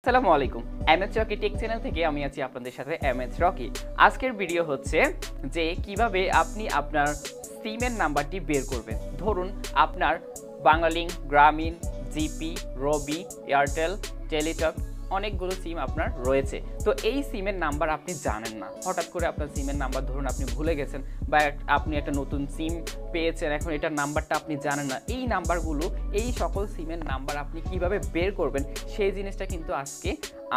আসসালামু আলাইকুম MS Rocky take channel থেকে আমি আছি আপনাদের সাথে এমএস রকি। আজকের ভিডিও হচ্ছে যে কিভাবে আপনি আপনার সিমের নাম্বারটি বের করবেন। ধরুন আপনার বাংলালিংক, গ্রামীণ, জিপি, রবি, এয়ারটেল, টেলিটক অনেকগুলো সিম আপনার রয়েছে। তো এই সিমের নাম্বার আপনি জানেন না, হঠাৎ করে আপনার সিমের নাম্বার ধরুন আপনি ভুলে গেছেন বা আপনি একটা নতুন সিম পেয়েছেন, এখন এটার নাম্বারটা আপনি জানেন না। এই নাম্বারগুলো, এই সকল সিমের নাম্বার আপনি কিভাবে বের করবেন সেই জিনিসটা কিন্তু আজকে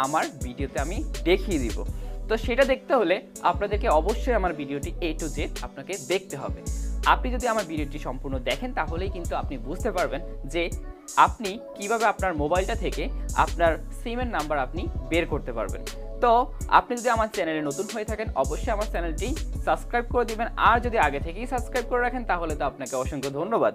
আমার ভিডিওতে আমি দেখিয়ে দিব। তো সেটা দেখতে হলে আপনাদেরকে অবশ্যই আমার ভিডিওটি A to Z আপনাকে দেখতে হবে। আপনি যদি আমার ভিডিওটি সম্পূর্ণ দেখেন তাহলেই কিন্তু আপনি বুঝতে পারবেন যে আপনি কিভাবে আপনার মোবাইলটা থেকে আপনার সিমের নাম্বার আপনি বের করতে পারবেন। তো আপনি যদি আমার চ্যানেলে নতুন হয়ে থাকেন অবশ্যই আমার চ্যানেলটি সাবস্ক্রাইব করে দিবেন, আর যদি আগে থেকেই সাবস্ক্রাইব করে রাখেন তাহলে তো আপনাকে অসংখ্য ধন্যবাদ।